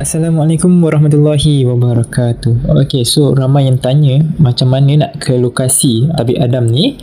Assalamualaikum warahmatullahi wabarakatuh. Okay, so ramai yang tanya macam mana nak ke lokasi Tabib Adam ni.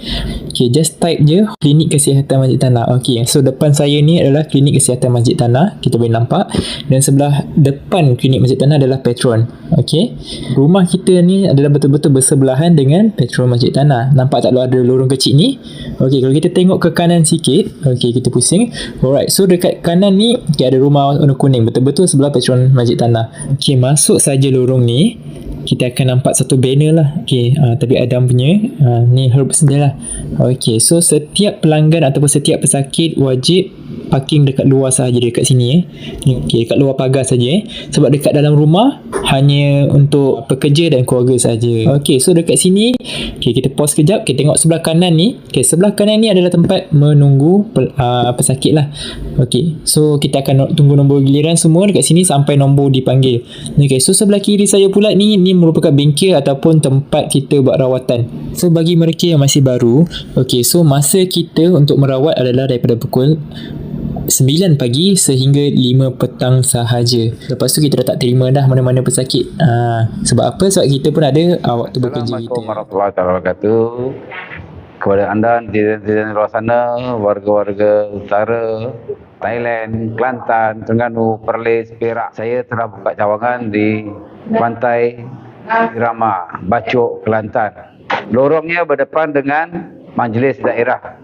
Okay, just type je Klinik Kesihatan Masjid Tanah. Okay, so depan saya ni adalah Klinik Kesihatan Masjid Tanah. Kita boleh nampak. Dan sebelah depan Klinik Masjid Tanah adalah Petron. Okay, rumah kita ni adalah betul-betul bersebelahan dengan Petron Masjid Tanah. Nampak tak ada lorong kecil ni? Okay, kalau kita tengok ke kanan sikit. Okay, kita pusing. Alright, so dekat kanan ni okay, ada rumah warna kuning. Betul-betul sebelah Petron Masjid Tanah. Okey, masuk saja lorong ni, kita akan nampak satu banner lah. Okey, Tabib Adam punya. Ni herbs dia lah. Okey, so setiap pelanggan ataupun setiap pesakit wajib parking dekat luar sahaja dekat sini Okey, dekat luar pagar saja sebab dekat dalam rumah hanya untuk pekerja dan keluarga saja. Okey, so dekat sini okey, kita pause kejap. Kita tengok sebelah kanan ni. Okey, sebelah kanan ni adalah tempat menunggu pesakit lah. Okey, so kita akan tunggu nombor giliran semua dekat sini sampai nombor dipanggil. Okey, so sebelah kiri saya pula ni merupakan bengkel ataupun tempat kita buat rawatan. So bagi mereka yang masih baru, okey, so masa kita untuk merawat adalah daripada pukul 9 pagi sehingga 5 petang sahaja. Lepas tu kita dah tak terima dah mana-mana pesakit. Sebab apa? Sebab kita pun ada waktu bekerja kita. Assalamualaikum warahmatullahi wabarakatuh. Kepada anda netizen di luar sana, warga-warga utara, Thailand, Kelantan, Terengganu, Perlis, Perak. Saya telah buka cawangan di Pantai Irama, Bacok, Kelantan. Lorongnya berdepan dengan Majlis Daerah.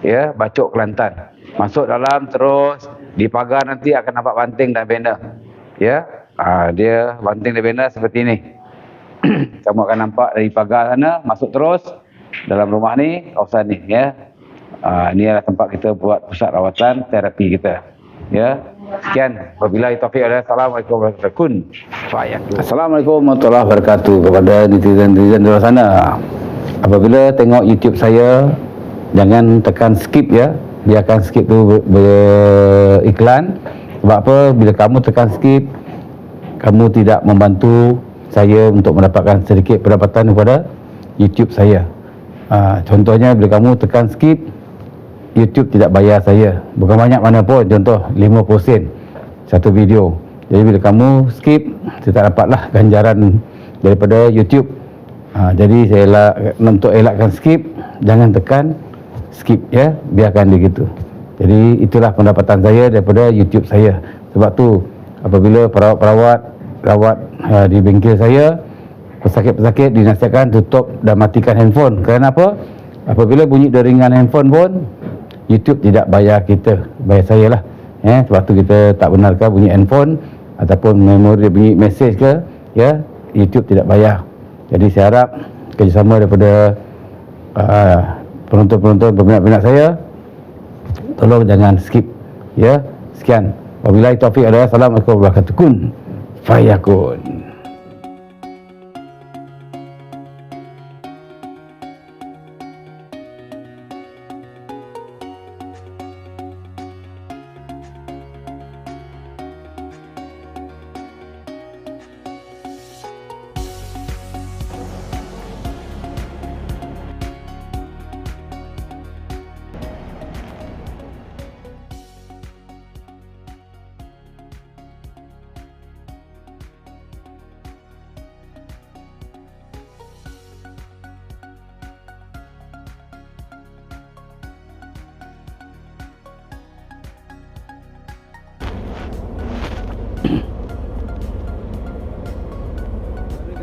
Ya, Bacok, Kelantan. Masuk dalam terus di pagar nanti akan nampak banting dan banner. Ya, dia banting dan banner seperti ini. Kamu akan nampak dari pagar sana, masuk terus dalam rumah ni, kawasan ni. Ya, ini adalah tempat kita buat pusat rawatan terapi kita. Ya, sekian. Wabillahi taufiq. Assalamualaikum warahmatullahi wabarakatuh. Assalamualaikum warahmatullahi wabarakatuh kepada netizen-netizen di luar sana. Apabila tengok YouTube saya, jangan tekan skip ya. Biarkan skip tu beriklan. Sebab apa? Bila kamu tekan skip, kamu tidak membantu saya untuk mendapatkan sedikit pendapatan kepada YouTube saya. Contohnya bila kamu tekan skip, YouTube tidak bayar saya. Bukan banyak mana pun, contoh 50 sen satu video. Jadi bila kamu skip, saya tak dapatlah ganjaran daripada YouTube. Jadi saya untuk elakkan skip, jangan tekan skip ya, biarkan dia gitu. Jadi itulah pendapatan saya daripada YouTube saya. Sebab tu apabila perawat-perawat rawat di bengkel saya, pesakit-pesakit dinasihatkan tutup dan matikan handphone. Kerana apa? Apabila bunyi deringan handphone pun YouTube tidak bayar kita, bayar saya lah. Sebab tu kita tak benarkan bunyi handphone ataupun memori bunyi mesej ke, ya, YouTube tidak bayar. Jadi saya harap kerjasama daripada penonton-penonton berminat-minat saya, tolong jangan skip ya. Sekian. Wabillahi taufiq. Assalamualaikum warahmatullahi wabarakatuh. Kun fayakun.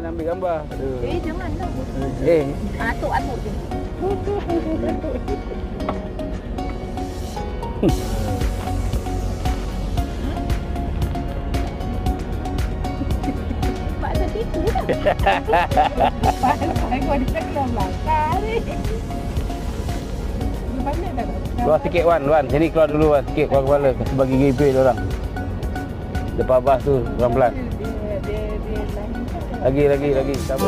Ambil gambar. Janganlah. Atuk je. Pak dah tipu dah. Pak kau dia keluar belakang ni. Mana dah? Keluar sikit Wan. Sini keluar dulu Wan. Sikit keluar kepala. Kasi bagi giveaway dia orang. Depan bas tu pelan-pelan. Lagi. Sabar.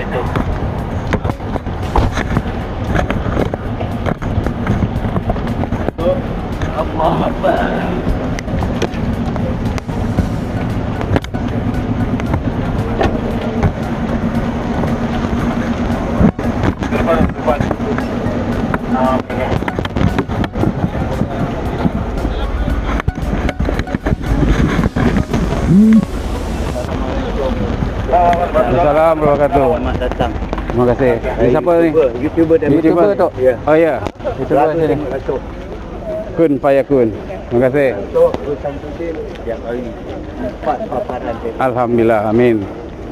Assalamualaikum warahmatullahi wabarakatuh. Selamat datang. Terima kasih. Ini siapa ni? YouTuber dan YouTuber tu? Ya. Oh ya. YouTuber Selalu sini. tengok Datuk. Kun Payakun. Terima kasih. Datuk Samsudin yang kali 4 paparan dia. Alhamdulillah. Amin.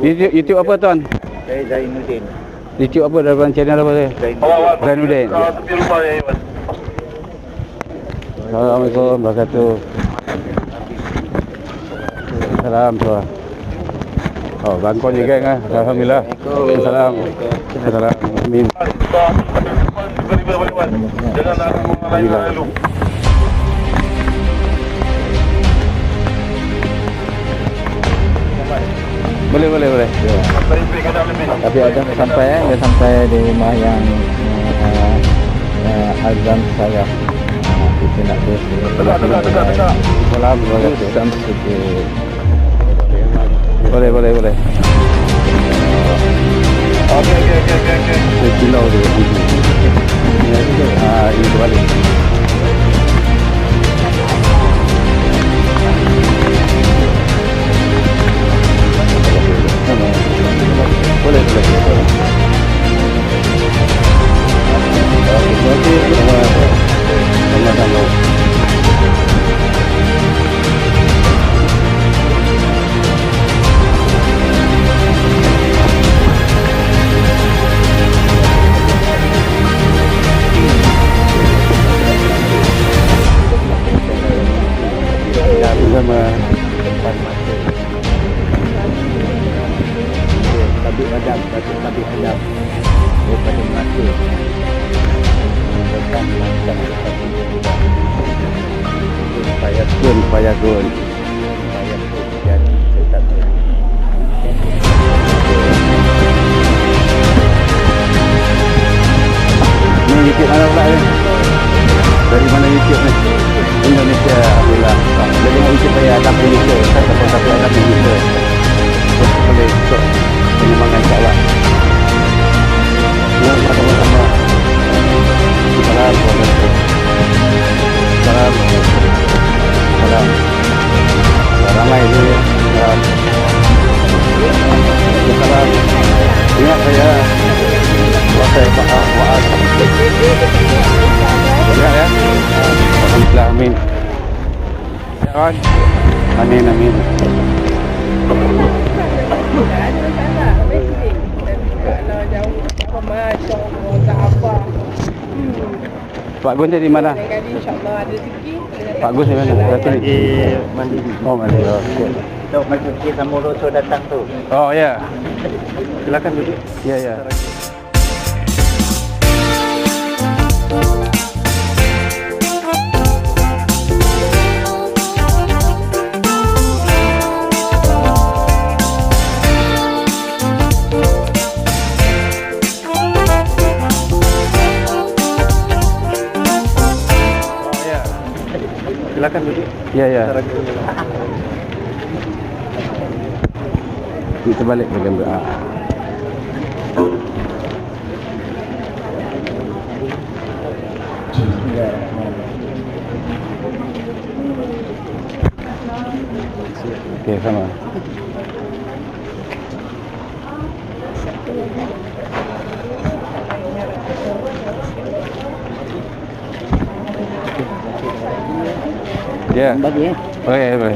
YouTube apa tuan? Saya Zainuddin. YouTube apa dalam channel apa saya? Zainuddin. Assalamualaikum warahmatullahi wabarakatuh. Salam tuan. Oh, bangkon je geng ah. Alhamdulillah. Salam. Salam. Amin. Alhamdulillah. Boleh. Tapi ada sampai di rumah yang azam saya. Kita nak Salam. Samsudin. Boleh. Okey. Kilau dia. Ini balik. Boleh. Sama-sama. Sama Depan mata. Tabik hadap daripada mata. Depan mata. Kun Payakun. Jadi tetap Ni YouTube mana pula ni? Dari mana YouTube ni? Indonesia. Alhamdulillah. Jadi dengan YouTube saya ada Indonesia. Saya tapi ada Indonesia. Boleh untuk pengembangan insyaAllah. Ya, sama-sama. Assalamualaikum. Salam. Ramai tu ya. Salam. Ingat saya. Saya Pak Wa'ad. Ingat ya. Alhamdulillah. Amin. Ya kan? Amin. Pak Gun di mana? Pak Gus di mana? lagi mandi. Oh, mandi. Tok masuk ke Samoroso datang tu. Oh, ya. Silakan duduk. Ya. Silakan duduk. Ya. Kita balik ke gambar. Okey, sama. Ya. Bagi Boleh.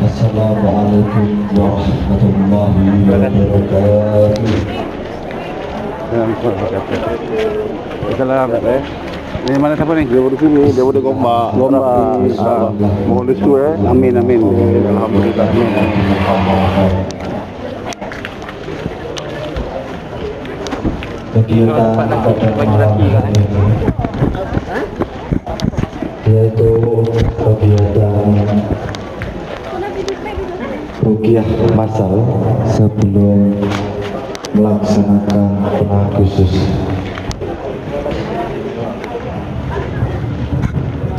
Assalamualaikum warahmatullahi wabarakatuh. Assalamualaikum. Ini mana siapa ni? Daripada sini, daripada Gombak. Mohon restu Amin. Alhamdulillah. Kegiatan pada malam ini yaitu kegiatan ruqyah masal sebelum melaksanakan doa khusus.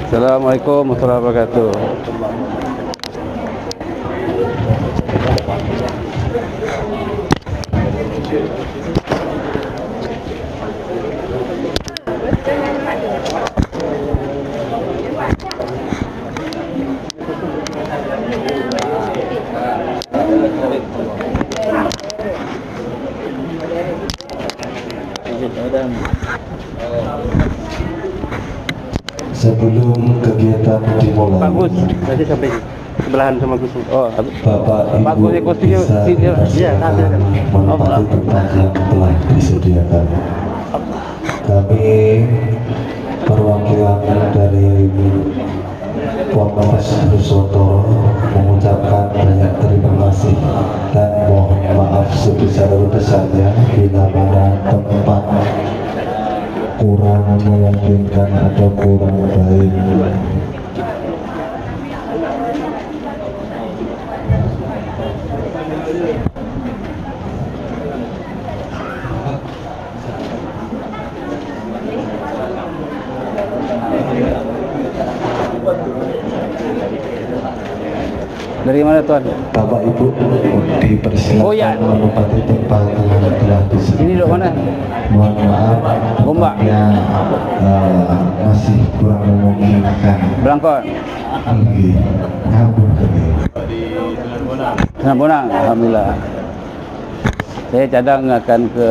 Assalamualaikum warahmatullahi wabarakatuh. Sebelum kegiatan dimulai, Bagus. Nanti sampai sebelahan sama Gus. Oh, Bapak Ibu Bagus, kursi dia- bisa dia- silakan menempati tempat yang telah disediakan. Kami perwakilan dari Polres Nusantara mengucapkan banyak terima kasih dan mohon maaf sebesar-besarnya bila mana tempat kurang meyakinkan atau kurang baik. Dari mana tuan? Bapak Ibu dipersilakan Oh, ya. menempati tempat yang telah disediakan. Ini duduk mana? Mohon maaf, Gombak. tempatnya masih kurang memungkinkan. Belangkon. Tinggi, ngabur tinggi. Senang Bonang. Alhamdulillah. Saya cadang akan ke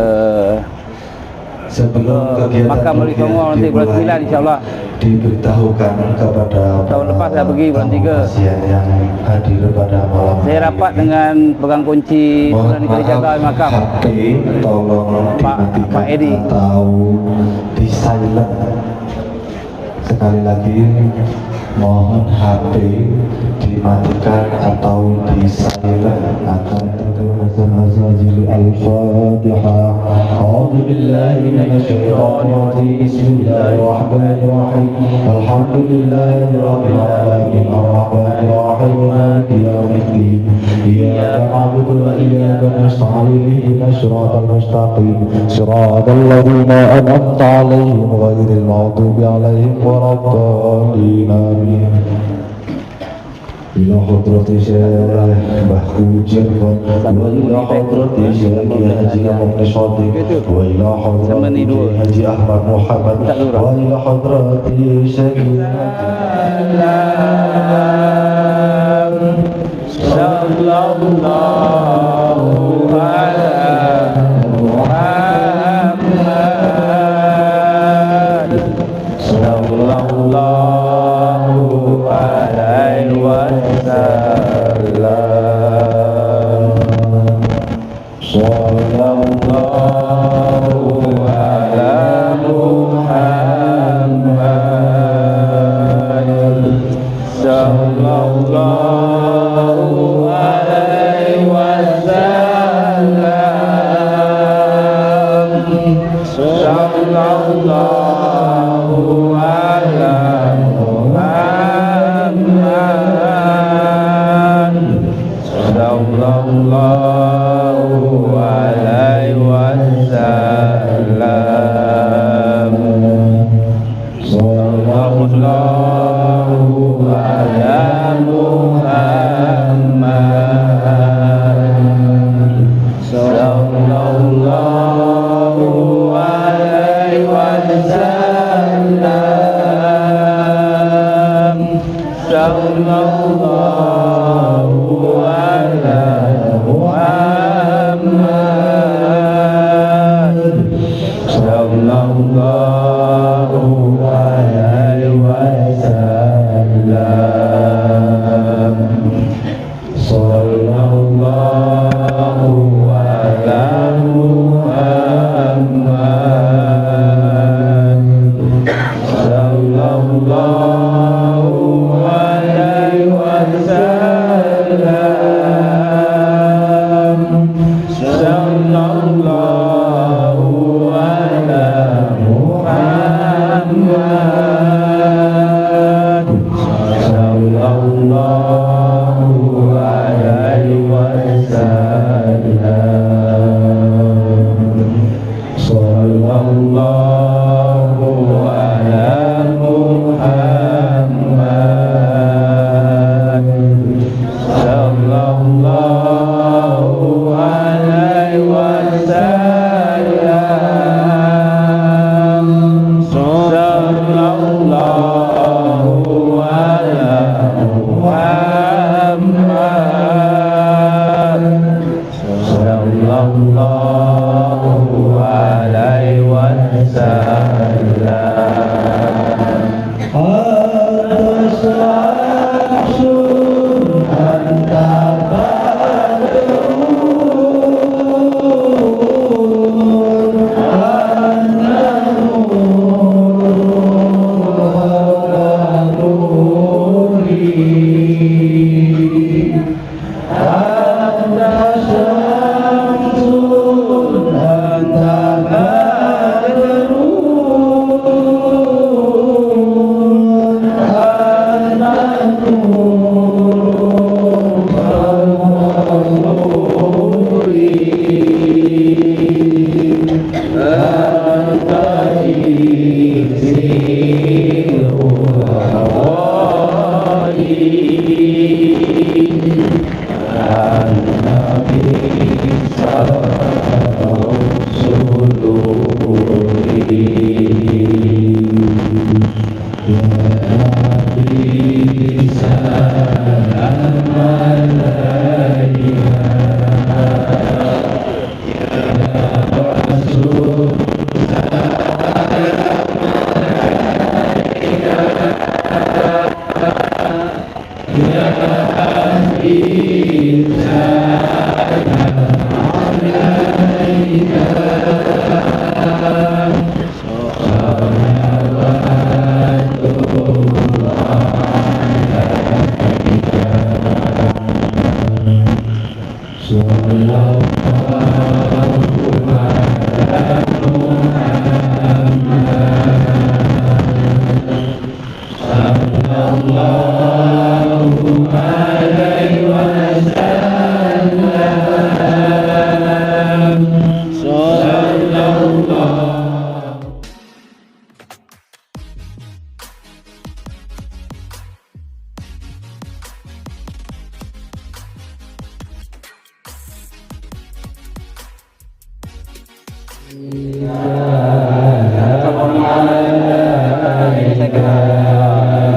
Sebelum kegiatan Makam Wali Songo nanti bulan 9 insyaAllah. diberitahukan kepada Tahun lepas saya pergi bulan tamu 3. pasien yang hadir pada malam Saya hari rapat ini. dengan pegang kunci Mohon Sunan Kalijaga maaf, Makam. HP tolong Pak dimatikan Edi. atau di silent. Sekali lagi mohon HP dimatikan atau di silent akan azazil al-Fatihah. A'udzu billahi minasyaitonir rajim. Bismillahirrahmanirrahim. Alhamdulillahi rabbil alamin. Arrahmanir rahim. Maliki yaumiddin. Iyyaka na'budu wa iyyaka nasta'in. Ihdinas siratal mustaqim. Siratal ladzina an'amta 'alaihim ghairil maghdubi 'alaihim waladdallin. Amin. Ila hadrati Syekh Mbah Kujen wa ila hadrati Syekh Haji Ahmad Shadiq wa ila hadrati Haji Ahmad Muhammad wa ila hadrati Syekh Sallallahu ala Muhammad sallallahu alaihi wasallam sallallahu ala Muhammad sallallahu alaihi wasallam sallallahu ala Muhammad sallallahu alaihi wasallam sallallahu ala Muhammad sallallahu alaihi wasallam sallallahu ala Muhammad sallallahu alaihi wasallam. Sallallahu ala Muhammad. Sallallahu alaihi wasallam.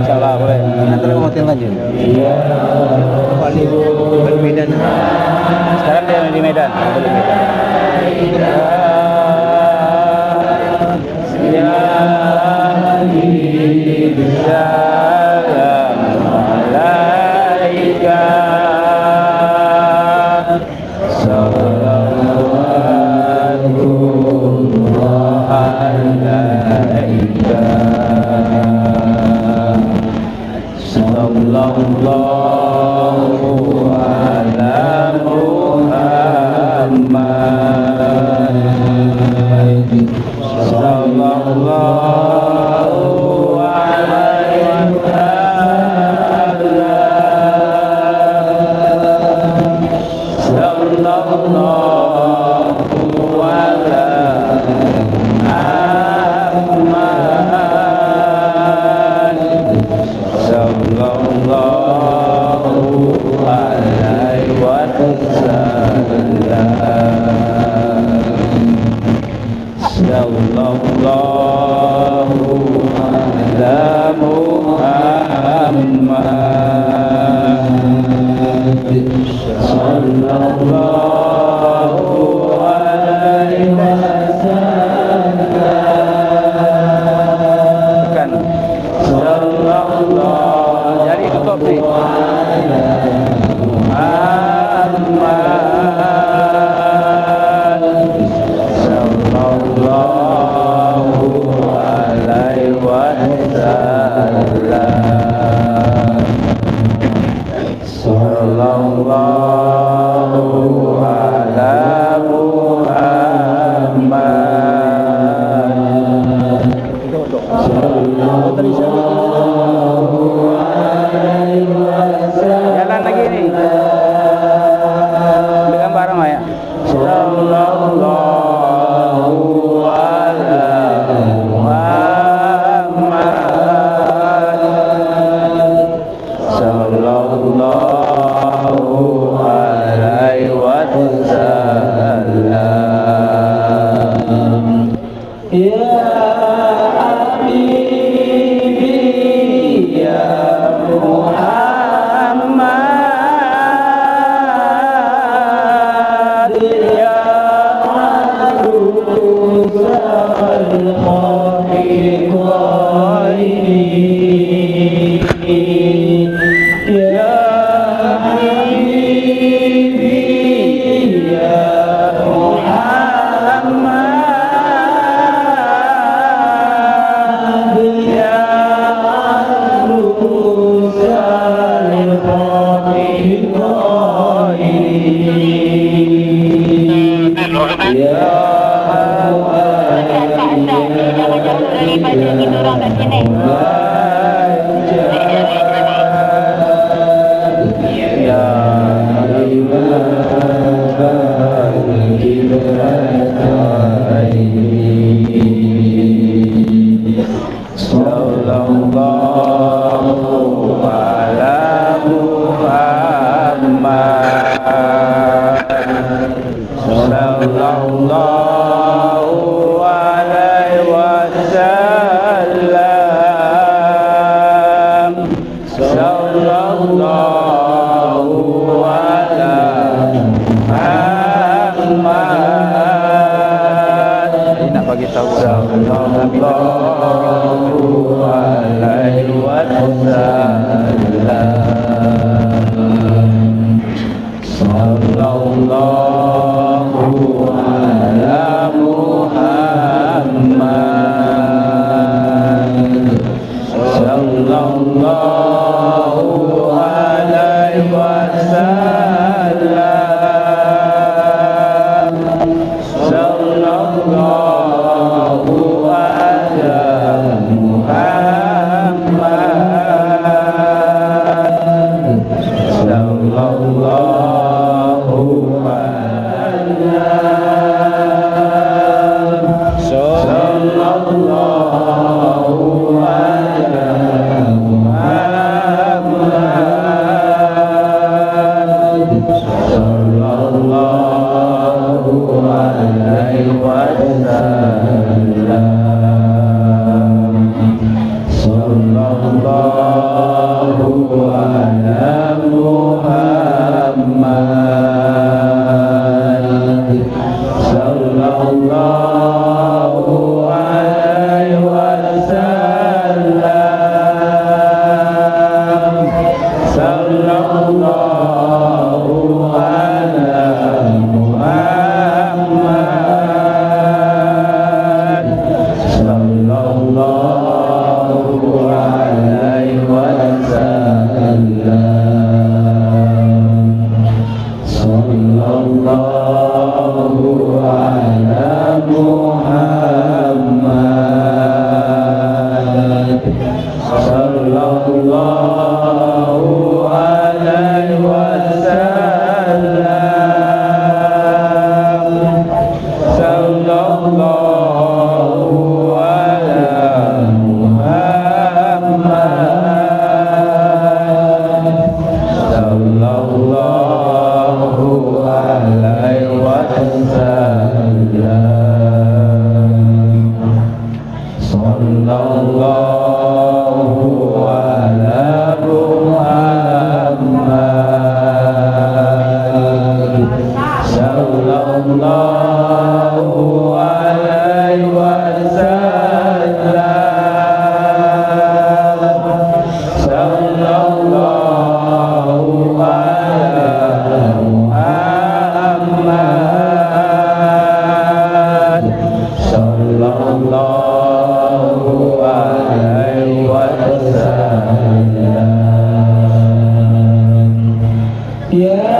InsyaAllah boleh. Nanti mau hotel lanjut. Di Medan. Sekarang dia di Medan. Jadi tutup nih. Sallallahu Jangan jauh daripada kita orang kat sini. Nak bagi tahu sallallahu alaihi wasallam, sallallahu ala Muhammad, sallallahu alaihi wasallam, sallallahu Ya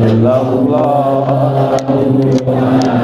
Sallallahu alaihi wasallam.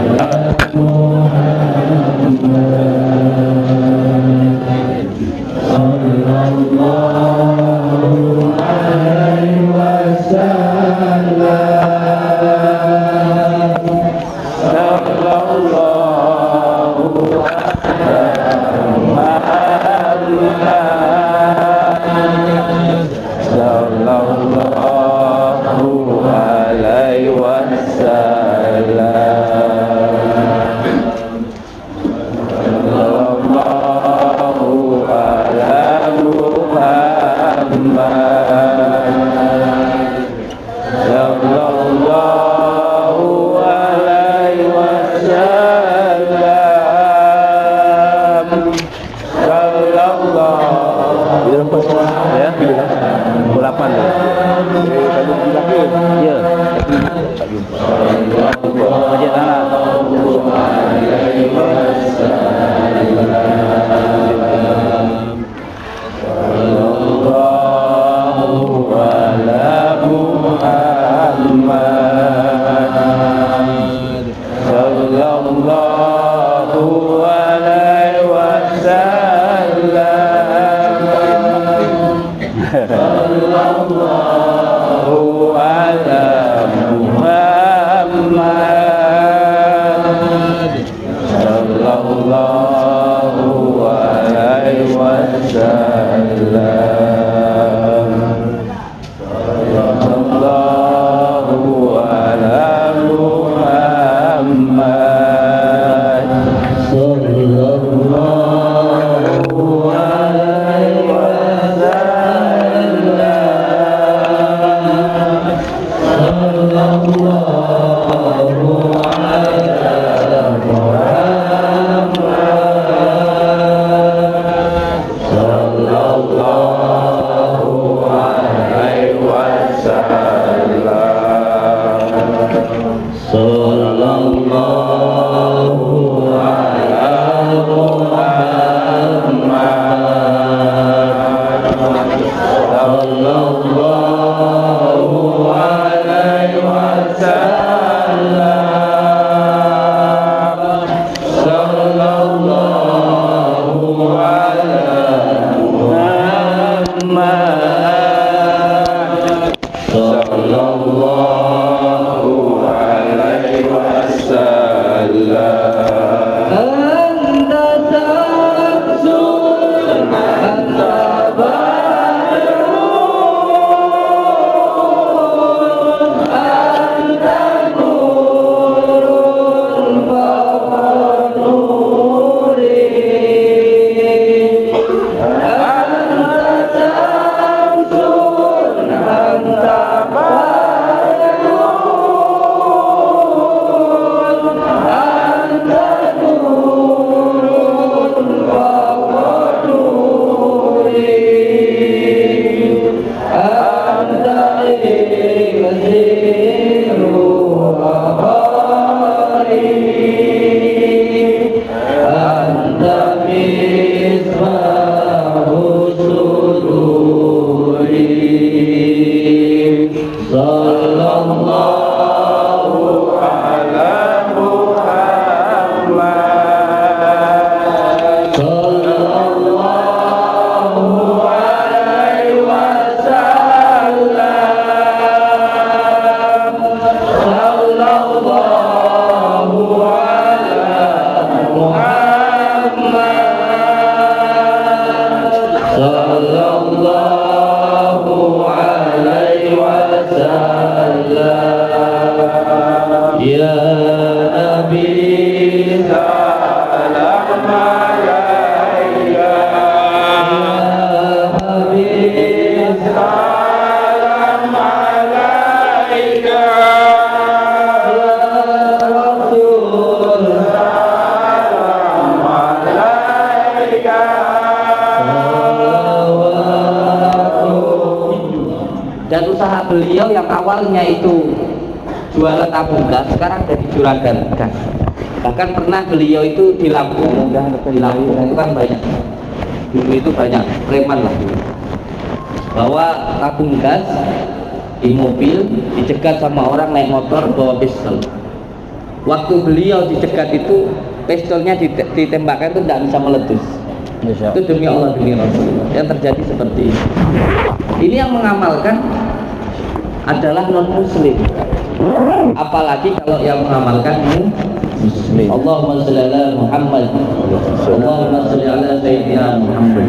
Dan usaha beliau yang awalnya itu jualan tabung gas, sekarang jadi juragan gas. Bahkan pernah beliau itu di Lampung itu kan banyak, dulu itu banyak preman lah, bawa tabung gas di mobil, dicegat sama orang naik motor bawa pistol. Waktu beliau dicegat itu pistolnya ditembakkan itu tidak bisa meletus. Itu demi Allah, demi Rasulullah yang terjadi seperti ini. Ini yang mengamalkan adalah non muslim, apalagi kalau yang mengamalkan muslim. Allahumma sholli ala Muhammad, Allahumma sholli ala Sayyidina Muhammad.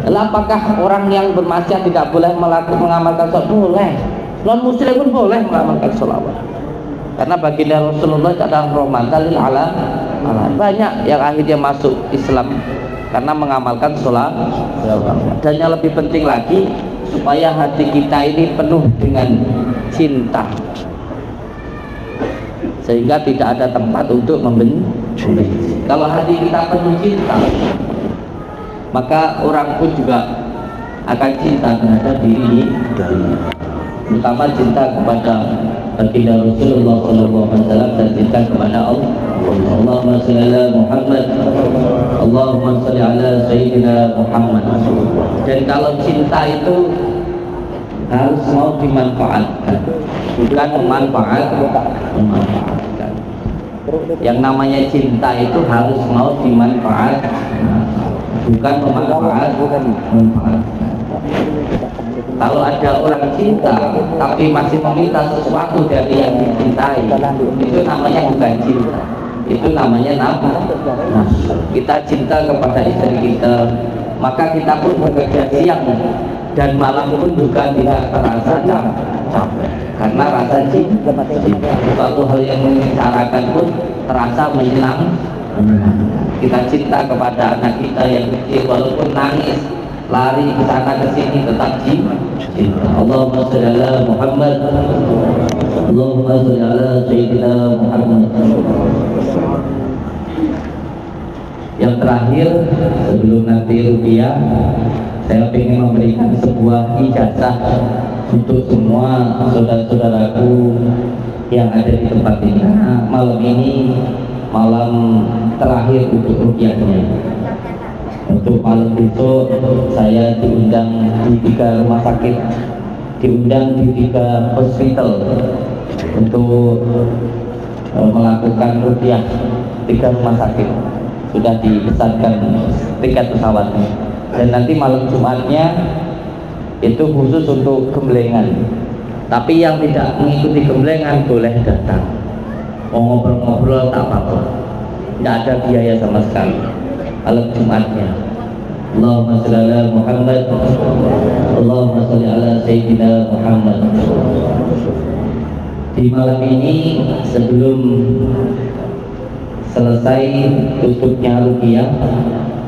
Apakah orang yang bermaksiat tidak boleh mengamalkan sholat? Boleh. Non muslim pun boleh mengamalkan sholawat, karena baginda Rasulullah adalah rahmatan lil alamin. Banyak yang akhirnya masuk Islam karena mengamalkan sholat. Dan yang lebih penting lagi, supaya hati kita ini penuh dengan cinta, sehingga tidak ada tempat untuk membenci. Kalau hati kita penuh cinta, maka orang pun juga akan cinta terhadap diri, terutama cinta kepada baginda Rasulullah SAW dan cinta kepada Allah. Allahumma sholli ala Muhammad, Allahumma sholli ala Sayyidina Muhammad. Dan kalau cinta itu harus mau dimanfaatkan, bukan memanfaatkan. Yang namanya cinta itu harus mau dimanfaatkan, bukan memanfaatkan. Kalau ada orang cinta tapi masih meminta sesuatu dari yang dicintai, itu namanya bukan cinta, itu namanya nafsu. Nah, kita cinta kepada istri kita, maka kita pun bekerja siang dan malam pun juga tidak terasa capek, karena rasa cinta. Suatu hal yang menyengsarakan pun terasa menyenang. Kita cinta kepada anak kita yang kecil, walaupun nangis, lari ke sana ke sini, tetap cinta. Allahumma sholli ala Muhammad, Allahumma sholli ala Sayyidina Muhammad. Yang terakhir, sebelum nanti rupiah, saya ingin memberikan sebuah ijazah untuk semua saudara-saudaraku yang ada di tempat ini. Malam ini malam terakhir untuk rupiahnya. Untuk malam besok saya diundang di 3 rumah sakit diundang di 3 hospital untuk melakukan rupiah, 3 rumah sakit sudah dipesankan tiket pesawatnya, dan nanti malam Jumatnya itu khusus untuk gemblengan. Tapi yang tidak mengikuti gemblengan boleh datang, mau ngobrol-ngobrol tak apa-apa, tidak ada biaya sama sekali malam Jumatnya. Allahumma sholli ala Muhammad, Allahumma sholli ala Sayyidina Muhammad. Di malam ini sebelum selesai tutupnya rupiah,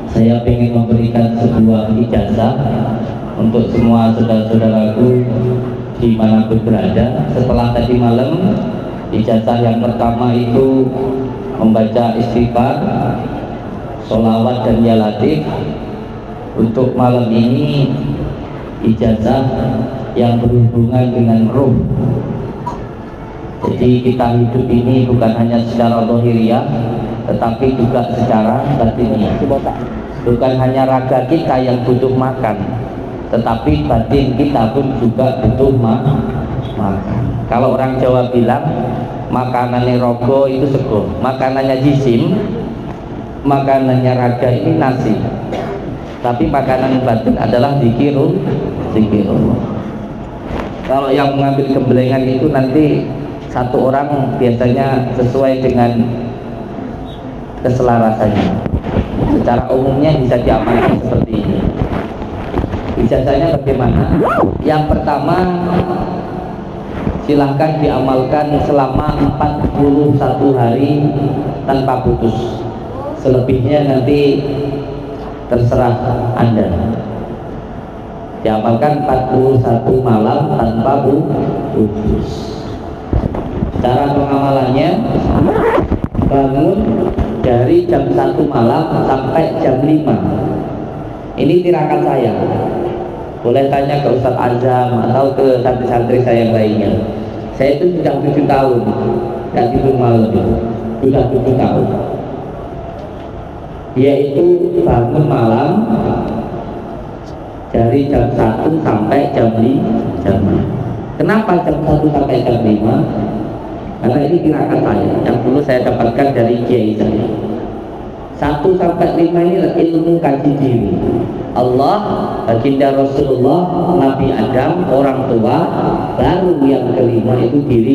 saya ingin memberikan sebuah ijazah untuk semua saudara-saudaraku dimanapun berada. Setelah tadi malam, ijazah yang pertama itu membaca istighfar, sholawat dan ya latif. Untuk malam ini ijazah yang berhubungan dengan ruh. Jadi kita hidup ini bukan hanya secara zahiriyah, tetapi juga secara batiniyah. Bukan hanya raga kita yang butuh makan, tetapi batin kita pun juga butuh makan. Kalau orang Jawa bilang makanannya rogo itu sego, makanannya jisim, makanannya raga ini nasi, tapi makanan batin adalah zikirullah. Kalau yang mengambil gemblengan itu nanti satu orang biasanya sesuai dengan keselarasannya. Secara umumnya bisa diamalkan seperti ini. Ijazahnya bagaimana? Yang pertama, silahkan diamalkan selama 41 hari tanpa putus. Selebihnya nanti terserah Anda. Diamalkan 41 malam tanpa putus. Cara pengamalannya, bangun dari jam 1 malam sampai jam 5. Ini tirakat saya. Boleh tanya ke Ustadz Azam atau ke santri-santri saya yang lainnya. Saya itu sudah 7 tahun dan tidur malam itu. Sudah 7 tahun. Yaitu bangun malam dari jam 1 sampai jam 5. Kenapa jam 1 sampai jam 5? Karena ini tirakat saya yang dulu saya dapatkan dari kiai saya. 1 sampai 5 ini ilmu kaji diri. Allah, baginda Rasulullah, Nabi Adam, orang tua, baru yang kelima itu diri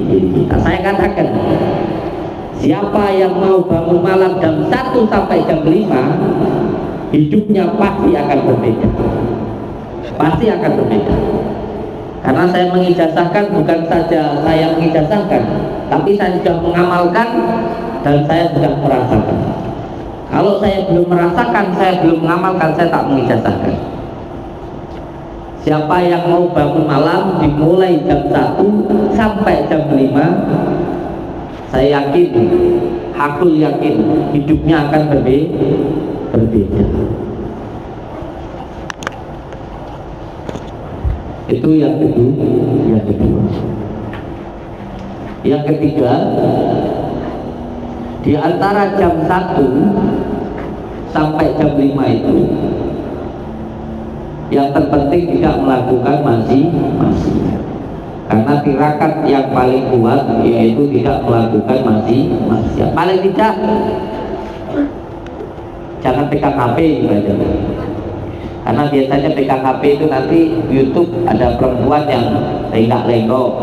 kita. Saya katakan, siapa yang mau bangun malam jam 1 sampai jam 5, hidupnya pasti akan berbeda. Pasti akan berbeda. Karena saya mengijazahkan, bukan saja saya mengijazahkan, tapi saya sudah mengamalkan dan saya sudah merasakan. Kalau saya belum merasakan, saya belum mengamalkan, saya tak mengijazahkan. Siapa yang mau bangun malam dimulai jam 1 sampai jam 5, saya yakin, hakul yakin, hidupnya akan berbeda. Itu yang kedua. Yang ketiga, di antara jam 1 sampai jam 5 itu yang terpenting tidak melakukan maksiat. Karena tirakat yang paling kuat yaitu tidak melakukan maksiat. Paling tidak jangan pegang HP saja. Karena biasanya PKKP itu nanti YouTube ada perempuan yang lenggak-lenggok,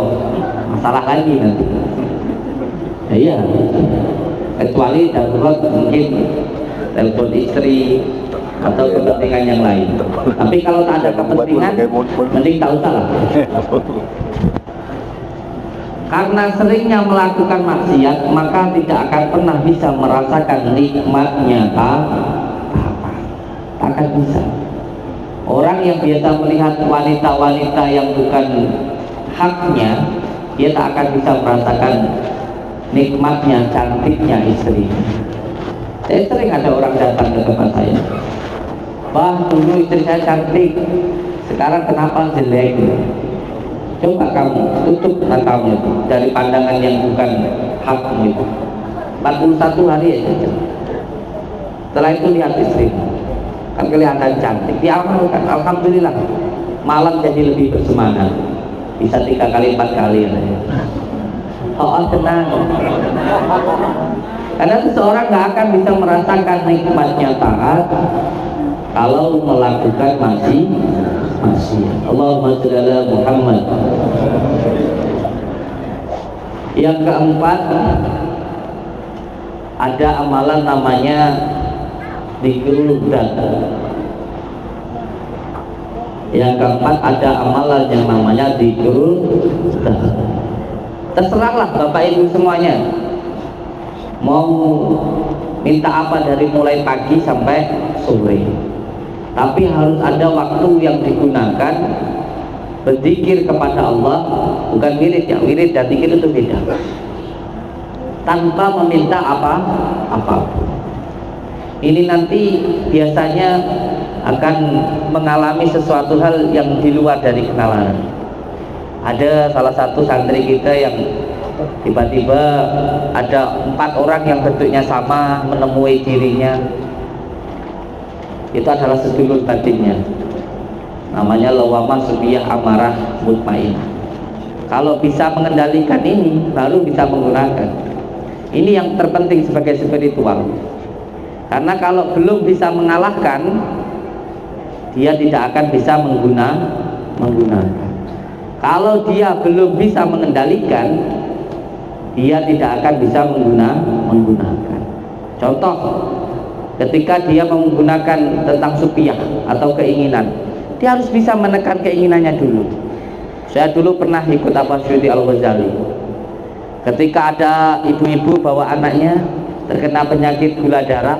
masalah lagi nanti. Ya, iya, kecuali darurat mungkin telepon istri atau kepentingan yang lain. Tapi kalau tak ada kepentingan, mending tak usah lah. Karena seringnya melakukan maksiat, maka tidak akan pernah bisa merasakan nikmatnya akan bisa. Orang yang biasa melihat wanita-wanita yang bukan haknya, dia tak akan bisa merasakan nikmatnya, cantiknya istri. Saya sering ada orang datang ke tempat saya, "Bah, dulu istri saya cantik, sekarang kenapa jelek?" Coba kamu tutup matamu dari pandangan yang bukan hakmu itu. 41 hari aja. Setelah itu lihat istri, kan kelihatan cantik, diamalkan, alhamdulillah. malam jadi lebih bersemangat, bisa 3 kali 4 kali ya. Oh tenang, karena seseorang nggak akan bisa merasakan nikmatnya taat kalau melakukan maksiat. Allahumma shalli ala Muhammad. Yang keempat, ada amalan namanya dzikrul dzat. Yang keempat, ada amalan yang namanya dzikrul dzat. Terserahlah Bapak Ibu semuanya mau minta apa dari mulai pagi sampai sore, tapi harus ada waktu yang digunakan berzikir kepada Allah, bukan wirid ya, wirid dan zikir itu beda, tanpa meminta apa-apa. Ini nanti biasanya akan mengalami sesuatu hal yang di luar dari kenalan. Ada salah satu santri kita yang tiba-tiba ada 4 orang yang bentuknya sama menemui dirinya. Itu adalah sedulur batinnya, namanya lawamah, subiyah, amarah, mutmainah. Kalau bisa mengendalikan ini baru bisa menggunakan. Ini yang terpenting sebagai spiritual, karena kalau belum bisa mengalahkan, dia tidak akan bisa menggunakan. Kalau dia belum bisa mengendalikan, dia tidak akan bisa menggunakan. Contoh, ketika dia menggunakan tentang supiyah atau keinginan, dia harus bisa menekan keinginannya dulu. Saya dulu pernah ikut Syuuti Al-Ghazali. Ketika ada ibu-ibu bawa anaknya terkena penyakit gula darah,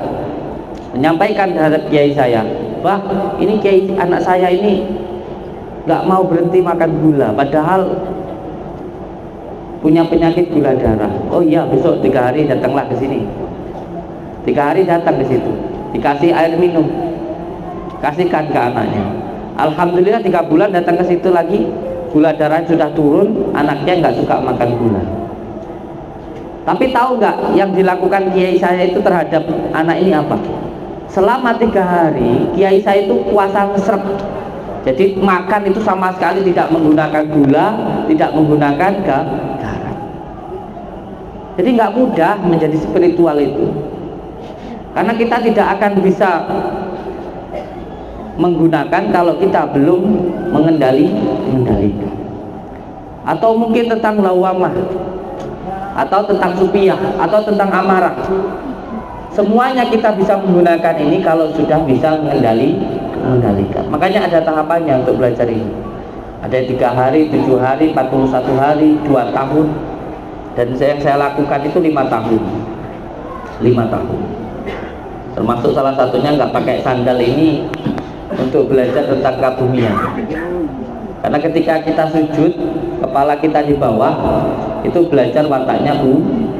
menyampaikan terhadap kiai saya, "Wah, ini kiai anak saya ini nggak mau berhenti makan gula, padahal punya penyakit gula darah." "Oh iya, besok 3 hari datanglah ke sini." 3 hari datang ke situ, dikasih air minum, kasihkan ke anaknya. Alhamdulillah 3 bulan datang ke situ lagi, gula darah sudah turun, anaknya nggak suka makan gula. Tapi tahu nggak yang dilakukan kiai saya itu terhadap anak ini apa? Selama 3 hari kiai saya itu puasa ngesrep. Jadi makan itu sama sekali tidak menggunakan gula, tidak menggunakan garam. Jadi nggak mudah menjadi spiritual itu, karena kita tidak akan bisa menggunakan kalau kita belum mengendalikan. Atau mungkin tentang lawamah, atau tentang supiyah, atau tentang amarah. Semuanya kita bisa menggunakan ini kalau sudah bisa mengendalikan. Makanya ada tahapannya untuk belajar ini. Ada 3 hari, 7 hari, 41 hari, 2 tahun, dan yang saya lakukan itu 5 tahun. 5 tahun. Termasuk salah satunya nggak pakai sandal ini untuk belajar tentang kabumian. Karena ketika kita sujud, kepala kita di bawah, itu belajar wataknya bumi.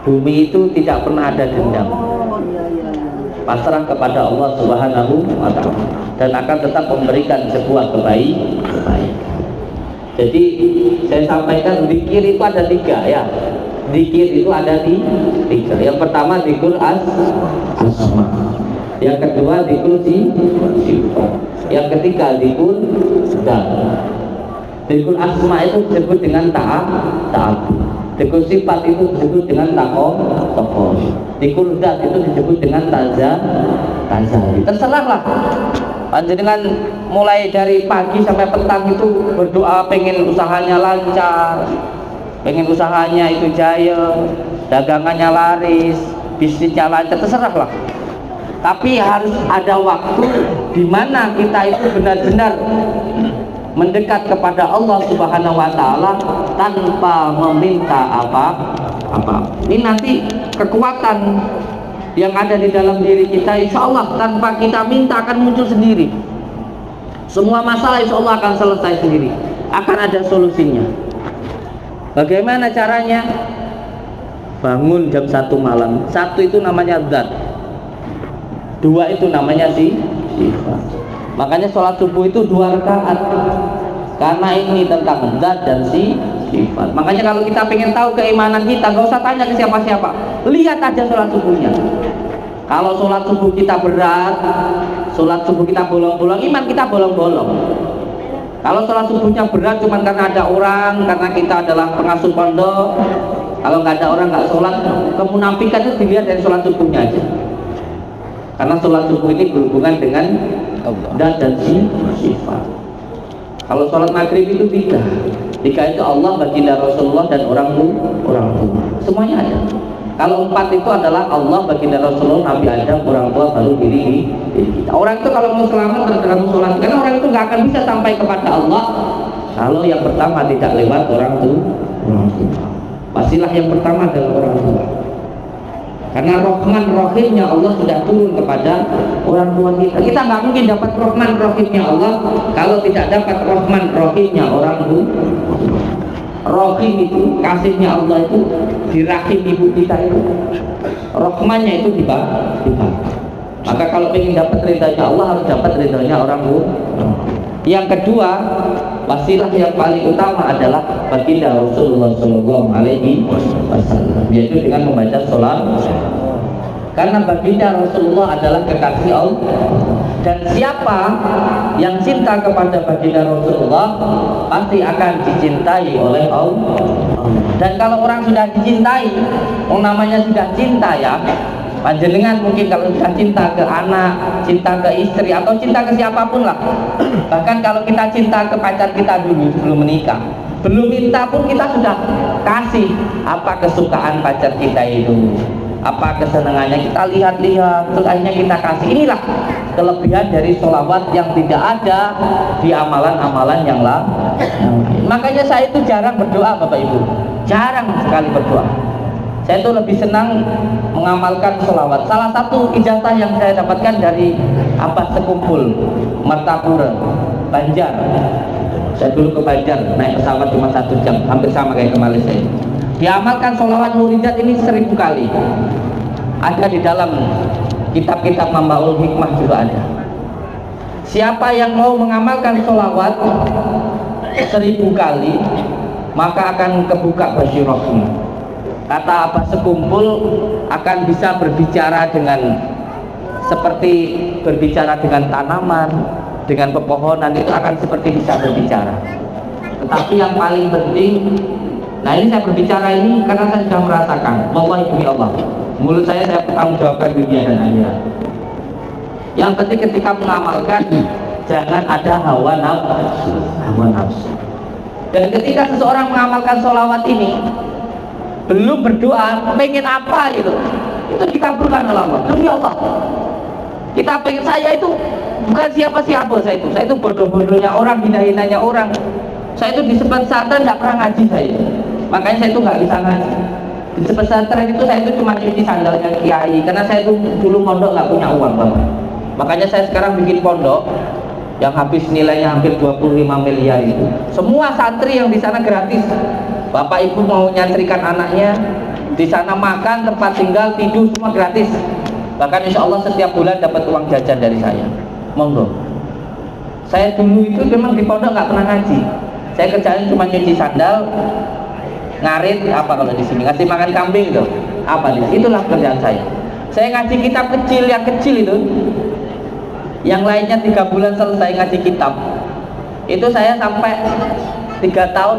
Bumi itu tidak pernah ada dendam, pasrah kepada Allah Subhanahu wa Ta'ala, dan akan tetap memberikan sebuah kebaikan. Jadi saya sampaikan zikir itu ada 3 ya. Zikir itu ada 3. Yang pertama dzikrul asma, yang kedua dzikrul sifat, yang ketiga dzikrul dzat. Dzikrul asma itu disebut dengan ta'at. Dzikrul sifat itu disebut dengan taqwa. Dzikrul dzat itu disebut dengan tazali. Terserahlah. Panjenengan mulai dari pagi sampai petang itu berdoa pengen usahanya lancar, pengen usahanya itu jaya, dagangannya laris, bisnisnya lancar, terserahlah. Tapi harus ada waktu di mana kita itu benar-benar mendekat kepada Allah Subhanahu wa Ta'ala tanpa meminta apa-apa. Ini nanti kekuatan yang ada di dalam diri kita, insya Allah tanpa kita minta akan muncul sendiri. Semua masalah insya Allah akan selesai sendiri, akan ada solusinya. Bagaimana caranya? Bangun jam 1 malam. 1 itu namanya dzat, 2 itu namanya sifat. Makanya sholat subuh itu 2 rakaat, karena ini tentang dzat dan sifat. Makanya kalau kita pengen tahu keimanan kita, gak usah tanya ke siapa-siapa, lihat aja sholat subuhnya. Kalau sholat subuh kita berat, sholat subuh kita bolong-bolong, iman kita bolong-bolong. Kalau sholat subuhnya berat cuma karena ada orang, karena kita adalah pengasuh pondok, kalau nggak ada orang nggak sholat, kemunafikan itu dilihat dari sholat subuhnya aja. Karena sholat subuh ini berhubungan dengan Allah dan sifat. Kalau sholat maghrib itu tiga itu Allah, baginda Rasulullah, dan orang tua, semuanya ada. Kalau 4 itu adalah Allah, baginda Rasulullah, Nabi Adam, orang tua, baru diri kita. Orang itu kalau mau selamat dalam sholat, karena orang itu nggak akan bisa sampai kepada Allah kalau yang pertama tidak lewat orang tua. Pastilah yang pertama adalah orang tua. Karena Rahman Rahimnya Allah sudah turun kepada orang tua kita. Kita nggak mungkin dapat Rahman Rahimnya Allah kalau tidak dapat Rahman Rahimnya orang tua. Rahim itu, kasihnya Allah itu di rahim ibu kita itu, Rahmannya itu di bawah. Maka kalau ingin dapat ridhanya Allah, harus dapat ridhanya orang tua. Yang kedua, wasilah yang paling utama adalah baginda Rasulullah Shallallahu Alaihi Wasallam, yaitu dengan membaca sholat. Karena baginda Rasulullah adalah kekasih Allah, dan siapa yang cinta kepada baginda Rasulullah pasti akan dicintai oleh Allah. Dan kalau orang sudah dicintai, namanya sudah cinta ya. Panjenengan mungkin kalau sudah cinta ke anak, cinta ke istri, atau cinta ke siapapun lah. Bahkan kalau kita cinta ke pacar kita dulu sebelum menikah, belum minta pun kita sudah kasih apa kesukaan pacar kita itu, apa kesenangannya, kita lihat-lihat, terus akhirnya kita kasih. Inilah kelebihan dari sholawat yang tidak ada di amalan-amalan yang lain. Makanya saya itu jarang berdoa, Bapak Ibu, jarang sekali berdoa. Saya itu lebih senang mengamalkan sholawat. Salah satu ijazah yang saya dapatkan dari Abbas Sekumpul, Martapura, Banjar. Saya dulu ke Banjar, naik pesawat cuma 1 jam, hampir sama kayak ke Malaysia. Diamalkan sholawat muridat ini 1000 kali. Ada di dalam kitab-kitab Mambaul Hikmah juga ada. Siapa yang mau mengamalkan sholawat 1000 kali, maka akan kebuka basirahnya. Kata Abbas Sekumpul, akan bisa berbicara dengan seperti berbicara dengan tanaman, dengan pepohonan, itu akan seperti bisa berbicara. Tetapi yang paling penting, nah ini saya berbicara ini karena saya sudah merasakan, wallahi demi Allah, mulut saya bertanggung jawabkan dunia dan akhirat. Yang penting ketika mengamalkan, jangan ada hawa nafsu. Dan ketika seseorang mengamalkan sholawat ini, belum berdoa, pengen apa gitu, itu dikabulkan oleh Allah. Demi Allah, kita pengen, saya itu bukan siapa-siapa, saya itu bodoh-bodohnya orang, hina-hinanya orang. Saya itu di pesantren nggak pernah ngaji saya, makanya saya itu nggak bisa ngaji. Di pesantren itu saya itu cuma cuci sandalnya kiai, karena saya itu dulu pondok nggak punya uang, Bapak. Makanya saya sekarang bikin pondok yang habis nilainya hampir 25 miliar itu. Semua santri yang di sana gratis. Bapak Ibu mau nyantrikan anaknya di sana, makan, tempat tinggal, tidur, semua gratis. Bahkan insya Allah setiap bulan dapat uang jajan dari saya. Monggo. Saya dulu itu memang di pondok nggak pernah ngaji. Saya kerjaan cuma nyuci sandal, ngarit, apa kalau di sini ngasih makan kambing itu, apa itulah kerjaan saya. Saya ngaji kitab kecil, yang kecil itu, yang lainnya 3 bulan selesai ngaji kitab. Itu saya sampai 3 tahun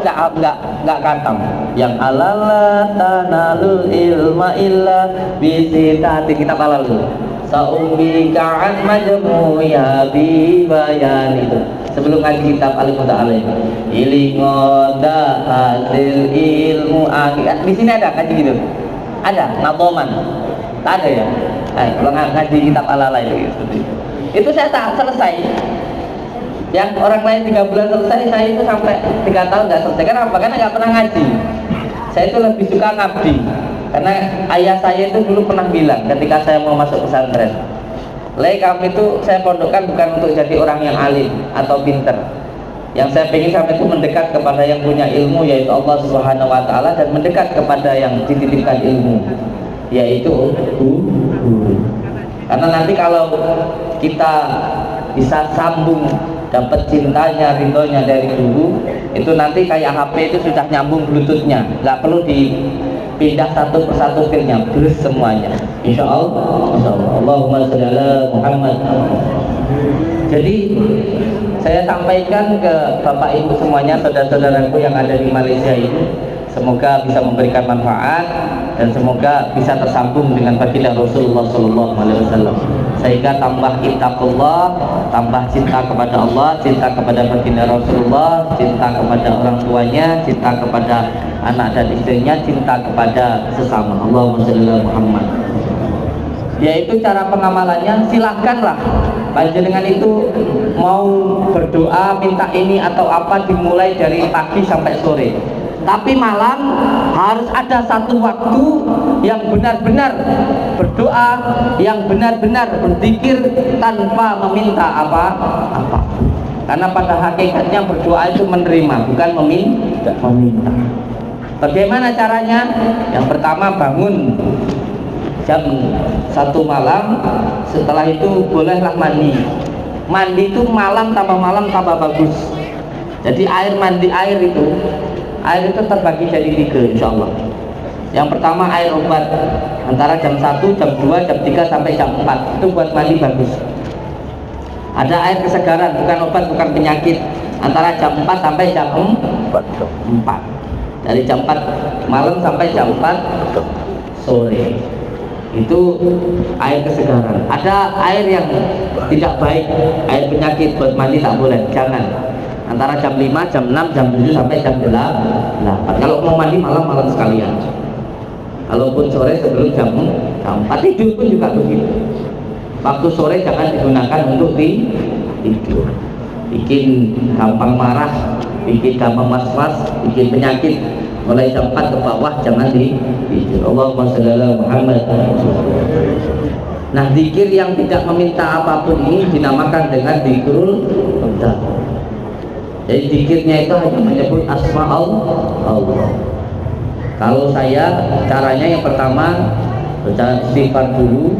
nggak khatam. Yang alala tanalul ilma illa bisitati, kitab halal itu. Saumbika an majmu'i bi bayan, itu sebelum ngaji kitab Alif Muta'alim. Ilingoda hasil ilmu akhirat. Di sini ada ngaji gitu? Ada naboman? Tak ada ya? Kalau ngaji kitab alala itu saya tak selesai. Yang orang lain 3 bulan selesai, saya itu sampai 3 tahun nggak selesai. Kenapa? Karena nggak pernah ngaji. Saya itu lebih suka ngabdi. Karena ayah saya itu dulu pernah bilang ketika saya mau masuk pesantren, "Le, kamu itu saya pondokkan bukan untuk jadi orang yang alim atau pinter. Yang saya pengen sampai itu mendekat kepada yang punya ilmu, yaitu Allah Subhanahu Wa Taala, dan mendekat kepada yang dititipkan ilmu, yaitu guru. Karena nanti kalau kita bisa sambung, dapat cintanya, ridhonya dari guru, itu nanti kayak HP itu sudah nyambung bluetoothnya, nggak perlu dipindah satu persatu filenya, plus semuanya. Insya Allah. Allahumma sholli ala Muhammad. Jadi saya sampaikan ke Bapak Ibu semuanya, saudara-saudaraku yang ada di Malaysia ini, semoga bisa memberikan manfaat dan semoga bisa tersambung dengan baginda Rasulullah SAW, sehingga tambah ittaqullah, tambah cinta kepada Allah, cinta kepada baginda Rasulullah, cinta kepada orang tuanya, cinta kepada anak dan istrinya, cinta kepada sesama. Allahumma shalli ala Muhammad. Yaitu cara pengamalannya, silahkanlah panjenengan itu mau berdoa minta ini atau apa dimulai dari pagi sampai sore, tapi malam harus ada satu waktu yang benar-benar berdoa, yang benar-benar berzikir tanpa meminta apa-apa. Karena pada hakikatnya berdoa itu menerima, bukan meminta. Bagaimana caranya? Yang pertama, bangun jam 1 malam, setelah itu bolehlah mandi. Mandi itu malam tambah bagus. Jadi air itu terbagi jadi 3 insya Allah. Yang pertama air obat, antara jam 1, jam 2, jam 3 sampai jam 4, itu buat mandi bagus. Ada air kesegaran, bukan obat, bukan penyakit, antara jam 4 sampai jam 4. Dari jam 4 malam sampai jam 4 sore, itu air kesegaran. Ada air yang tidak baik, air penyakit, buat mandi tak boleh, jangan. Antara jam 5, jam 6, jam 7 sampai jam 8. Kalau mau mandi malam sekalian. Kalaupun sore sebelum jam 4, tidur pun juga begitu. Waktu sore jangan digunakan untuk tidur. Bikin gampang marah, bikin gampang was-was, bikin penyakit. Mulai jam 4 ke bawah jangan tidur. Allahumma shalli ala Muhammad. Nah, zikir yang tidak meminta apapun ini dinamakan dengan zikrul mudah. Jadi zikirnya itu hanya menyebut asma Allah. Kalau saya caranya yang pertama baca istighfar dulu,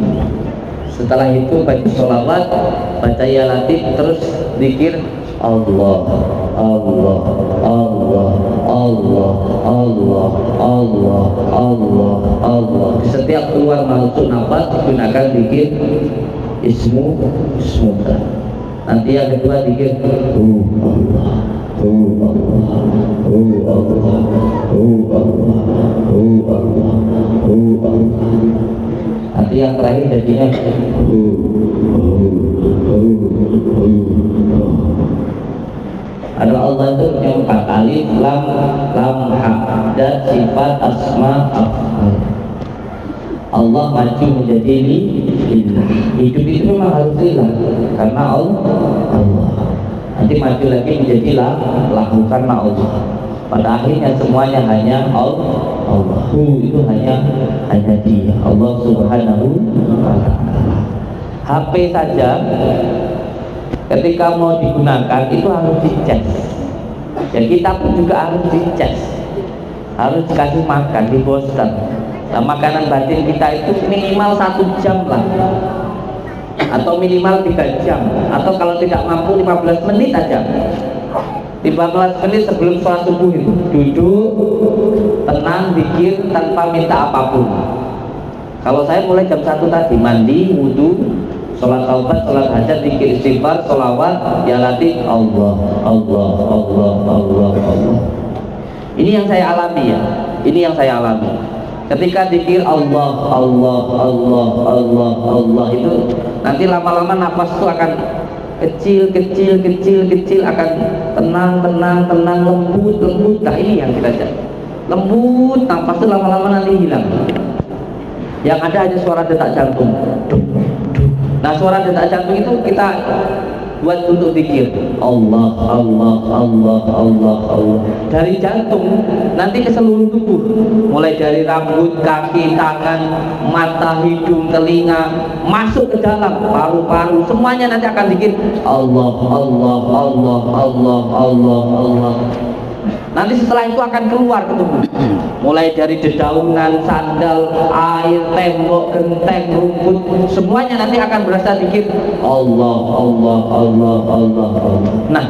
setelah itu baca sholawat, baca ya latif, terus zikir Allah, Allah, Allah, Allah, Allah, Allah, Allah, Allah. Di setiap keluar masuk nafas digunakan zikir ismu. Nanti yang kedua zikir Allah, Allah, Allah, Allah, Allah. Nanti yang terakhir jadinya ada Allah itu yang 4 alif lam ha dan sifat asma af'al. Allah maju menjadi lillah. Hidup itu memang harus lillah karena Allah. Nanti maju lagi menjadi lahu karena Allah. Pada akhirnya semuanya hanya Allah. Itu hanya Dia, Allah Subhanahu wa ta'ala. HP saja ketika mau digunakan itu harus dicek. Ya, kita pun juga harus dicek, harus dikasih makan, di booster. Nah, makanan batin kita itu minimal 1 jam lah, atau minimal 3 jam, atau kalau tidak mampu 15 menit aja. 15 menit sebelum sholat subuh itu duduk tenang, zikir tanpa minta apapun. Kalau saya mulai jam 1 tadi, mandi, wudhu, sholat taubat, sholat hajat, zikir istighfar, sholawat, ya latif, Allah, Allah, Allah, Allah, Allah. Ini yang saya alami ya, ini yang saya alami. Ketika zikir Allah, Allah, Allah, Allah, Allah itu nanti lama-lama nafas itu akan kecil, akan tenang, lembut. Nah, ini yang kita cari. Lembut, nafas itu lama-lama nanti hilang. Yang ada hanya suara detak jantung. Nah, suara detak jantung itu kita buat untuk zikir Allah, Allah, Allah, Allah, Allah. Dari jantung nanti ke seluruh tubuh, mulai dari rambut, kaki, tangan, mata, hidung, telinga, masuk ke dalam paru-paru, semuanya nanti akan zikir Allah, Allah, Allah, Allah, Allah, Allah. Nanti setelah itu akan keluar ke tubuh, mulai dari dedaunan, sandal, air, tembok, genteng, rumput, semuanya nanti akan berasa zikir Allah, Allah, Allah, Allah, Allah. Nah,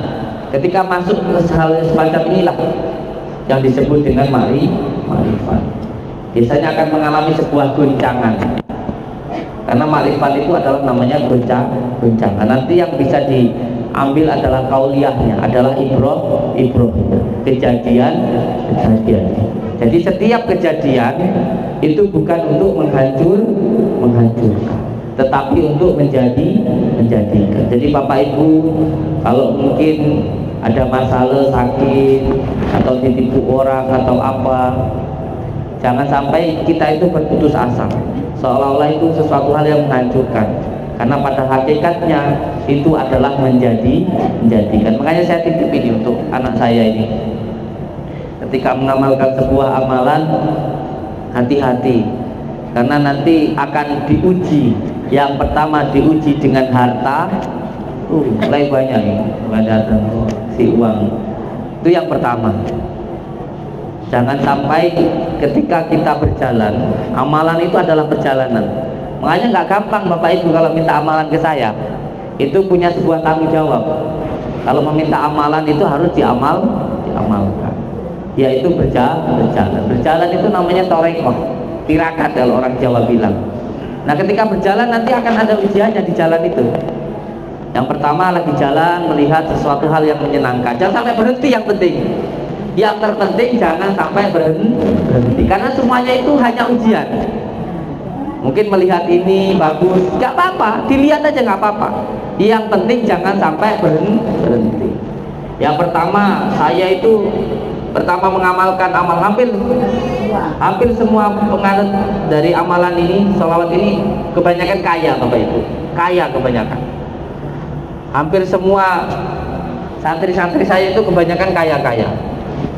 ketika masuk ke hal semacam inilah yang disebut dengan ma'rifat. Biasanya akan mengalami sebuah goncangan, Karena makrifat itu adalah namanya goncangan. Nanti yang bisa diambil adalah kauliyahnya, adalah ibroh, kejadian. Jadi setiap kejadian itu bukan untuk menghancurkan, tetapi untuk menjadikan. Jadi Bapak Ibu, kalau mungkin ada masalah sakit atau ditipu orang atau apa, jangan sampai kita itu berputus asa seolah-olah itu sesuatu hal yang menghancurkan, karena pada hakikatnya itu adalah menjadikan. Makanya saya titip ini untuk anak saya ini, ketika mengamalkan sebuah amalan, hati-hati, karena nanti akan diuji. Yang pertama diuji dengan harta, mulai banyak ya, datang si uang. Itu yang pertama. Jangan sampai ketika kita berjalan, amalan itu adalah perjalanan. Makanya nggak gampang Bapak Ibu kalau minta amalan ke saya, itu punya sebuah tanggung jawab. Kalau meminta amalan itu harus diamalkan, yaitu berjalan. Berjalan itu namanya torekoh, tirakat kalau orang Jawa bilang. Nah ketika berjalan nanti akan ada ujiannya di jalan itu. Yang pertama lagi jalan melihat sesuatu hal yang menyenangkan, jangan sampai berhenti. Yang penting, yang terpenting jangan sampai berhenti, karena semuanya itu hanya ujian. Mungkin melihat ini bagus, nggak apa-apa, dilihat aja nggak apa-apa. Yang penting jangan sampai berhenti. Yang pertama, saya itu mengamalkan amal hampir semua penganut dari amalan ini, sholawat ini kebanyakan kaya Bapak Ibu, kaya kebanyakan. Hampir semua santri-santri saya itu kebanyakan kaya-kaya.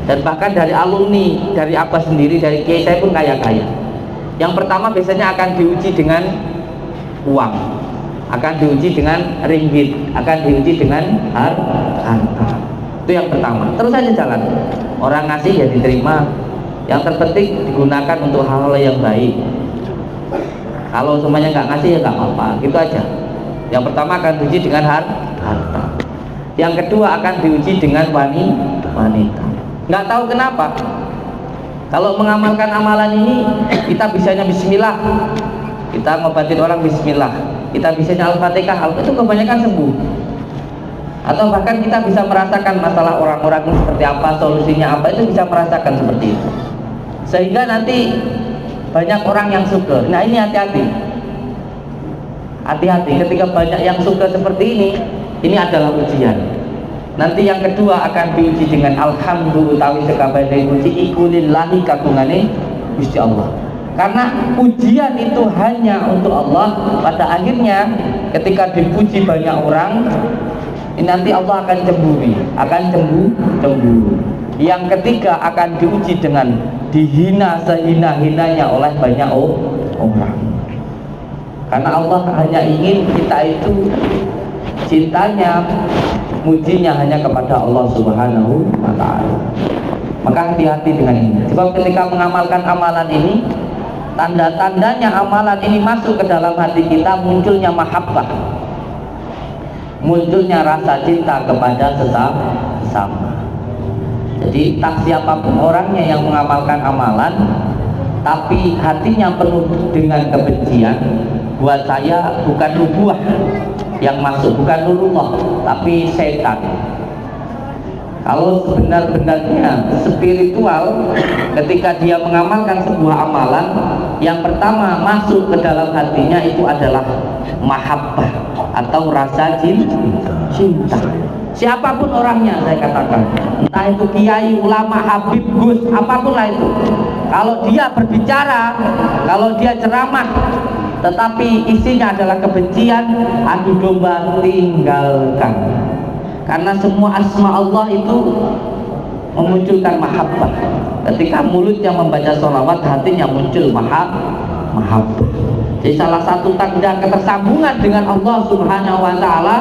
Dan bahkan dari alumni, dari Abah sendiri, dari kiai saya pun kaya-kaya. Yang pertama biasanya akan diuji dengan uang, akan diuji dengan ringgit, akan diuji dengan harta. Itu yang pertama. Terus saja jalan. Orang ngasih ya diterima. Yang terpenting digunakan untuk hal-hal yang baik. Kalau semuanya nggak ngasih ya nggak apa-apa, gitu aja. Yang pertama akan diuji dengan harta. Yang kedua akan diuji dengan wanita. Nggak tahu kenapa, kalau mengamalkan amalan ini kita bisanya bismillah, kita ngobatin orang bismillah, kita bisanya al-fatihah, itu kebanyakan sembuh. Atau bahkan kita bisa merasakan masalah orang-orang ini seperti apa, solusinya apa, itu bisa merasakan seperti itu, sehingga nanti banyak orang yang syukur. Nah ini hati-hati ketika banyak yang syukur seperti ini adalah ujian. Nanti yang kedua akan diuji dengan alhamdulillah utawi sekabehane uji iku lillahi kagungane Gusti Allah. Karena ujian itu hanya untuk Allah. Pada akhirnya ketika dipuji banyak orang, ini nanti Allah akan cemburu. Yang ketiga akan diuji dengan dihina sehina-hinanya oleh banyak orang. Karena Allah hanya ingin kita itu cintanya, mujinya hanya kepada Allah Subhanahu wa ta'ala. Maka hati-hati dengan ini. Sebab ketika mengamalkan amalan ini, tanda-tandanya amalan ini masuk ke dalam hati kita, munculnya mahabbah, munculnya rasa cinta kepada sesama. Jadi tak siapapun orangnya yang mengamalkan amalan tapi hatinya penuh dengan kebencian, buat saya bukan nubuah yang masuk, bukan nurullah, tapi setan. Kalau sebenar-benarnya spiritual, ketika dia mengamalkan sebuah amalan, yang pertama masuk ke dalam hatinya itu adalah mahabbah atau rasa cinta. Siapapun orangnya, saya katakan, entah itu kiai, ulama, habib, gus, apapun lah itu. Kalau dia berbicara, kalau dia ceramah, tetapi isinya adalah kebencian, adu domba, tinggalkan. Karena semua asma Allah itu memunculkan mahabbah. Ketika mulutnya membaca sholawat, hatinya muncul mahabbah. Jadi salah satu tanda ketersambungan dengan Allah Subhanahu wa ta'ala,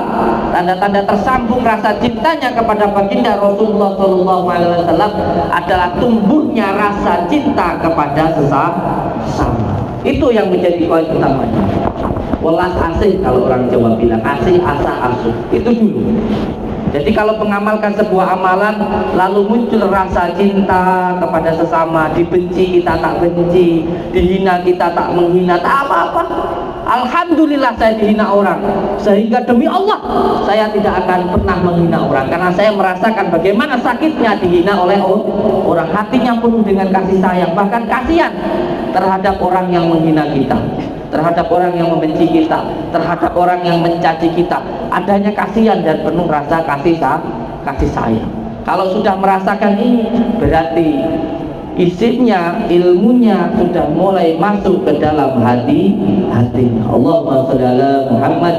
tanda-tanda tersambung rasa cintanya kepada baginda Rasulullah SAW adalah tumbuhnya rasa cinta kepada sesama. Itu yang menjadi poin utamanya. Welas asih, kalau orang Jawa bilang asih asa asuh, itu dulu. Jadi kalau mengamalkan sebuah amalan lalu muncul rasa cinta kepada sesama, dibenci kita tak benci, dihina kita tak menghina, tak apa-apa. Alhamdulillah saya dihina orang, sehingga demi Allah saya tidak akan pernah menghina orang, karena saya merasakan bagaimana sakitnya dihina oleh orang. Hatinya penuh dengan kasih sayang, bahkan kasihan terhadap orang yang menghina kita, terhadap orang yang membenci kita, terhadap orang yang mencaci kita. Adanya kasihan dan penuh rasa kasih sayang. Kalau sudah merasakan ini, berarti isinya, ilmunya sudah mulai masuk ke dalam hati. Allahumma sholli ala Muhammad.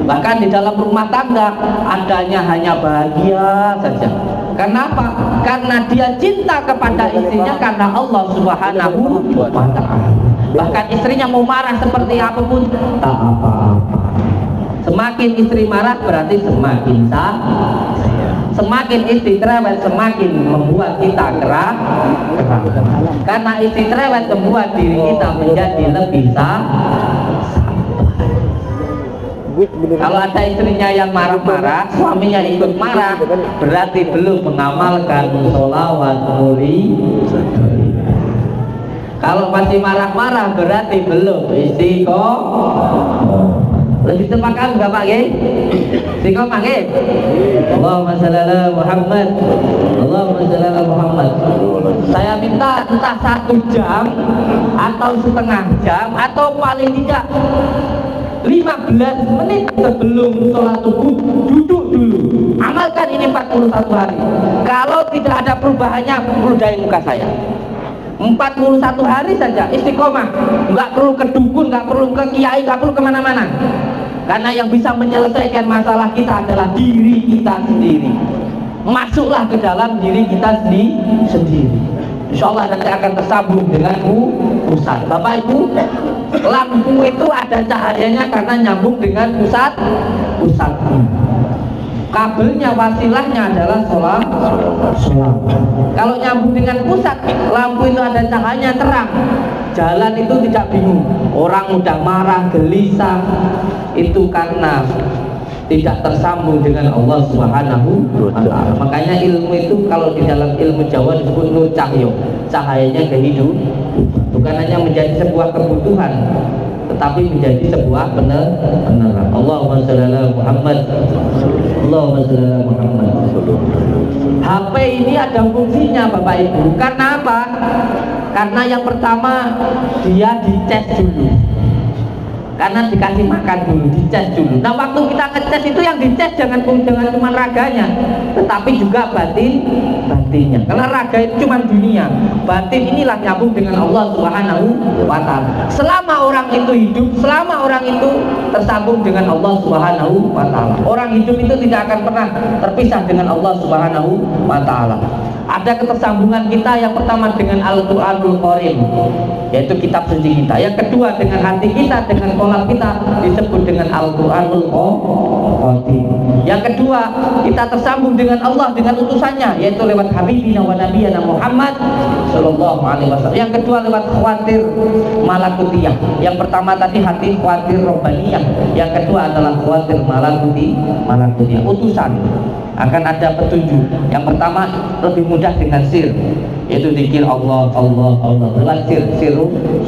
Bahkan di dalam rumah tangga adanya hanya bahagia saja. Kenapa? Karena dia cinta kepada istrinya karena Allah Subhanahu wa ta'ala. Bahkan istrinya mau marah seperti apapun, tak apa-apa. Semakin istri marah berarti semakin semakin istri cerewet, semakin membuat kita keras. Karena istri cerewet membuat diri kita menjadi lebih Kalau ada istrinya yang marah-marah, suaminya ikut marah, berarti belum mengamalkan sholawat muli. Kalau masih marah-marah berarti belum istiqomah. Lebih tepakan Bapak nggih? Istiqomah nggih? Allahumma shalli ala Muhammad. Allahumma shalli ala Muhammad. Saya minta entah 1 jam atau setengah jam atau paling tidak 15 menit sebelum sholat subuh duduk dulu. Amalkan ini 41 hari. Kalau tidak ada perubahannya, ludahi muka saya. 41 hari saja istiqomah, nggak perlu ke dukun, nggak perlu ke kiai, nggak perlu kemana-mana. Karena yang bisa menyelesaikan masalah kita adalah diri kita sendiri. Masuklah ke dalam diri kita sendiri. Insya Allah nanti akan tersambung dengan pusat. Bapak Ibu, lampu itu ada cahayanya karena nyambung dengan pusat. Kabelnya, wasilahnya adalah sholat. Kalau nyambung dengan pusat, lampu itu ada cahayanya terang, jalan itu tidak bingung. Orang mudah marah, gelisah, itu karena tidak tersambung dengan Allah Subhanahu wa ta'ala. Makanya ilmu itu kalau di dalam ilmu Jawa disebut nur cahyo, cahayanya kehidupan. Bukan hanya menjadi sebuah kebutuhan, tetapi menjadi sebuah penerangan. Allahumma sholli ala Muhammad. Allahumma sholli ala Muhammad. HP ini ada fungsinya Bapak Ibu. Karena apa? Karena yang pertama dia dicas dulu. Karena dikasih makan dulu, dicas dulu. Nah, waktu kita ngecas itu yang dicas jangan cuma raganya, tetapi juga batinnya. Karena raga itu cuma dunia, batin inilah nyambung dengan Allah Subhanahu wa ta'ala. Selama orang itu hidup, selama orang itu tersambung dengan Allah Subhanahu wa ta'ala, orang hidup itu tidak akan pernah terpisah dengan Allah Subhanahu wa ta'ala. Ada ketersambungan kita yang pertama dengan Al-Quranul Karim, yaitu kitab suci kita. Yang kedua dengan hati kita, dengan kolab kita, disebut dengan Al-Quranul Karim. Yang kedua kita tersambung dengan Allah, dengan utusannya, yaitu lewat Habibina wa Nabiyana Muhammad Sallallahu Alaihi Wasallam. Yang kedua lewat khawatir malakutiyah. Yang pertama tadi hati khawatir robbaniyah, yang kedua adalah khawatir malakutiyah, utusan. Akan ada petunjuk. Yang pertama lebih mudah dengan sir, yaitu zikir Allah lewat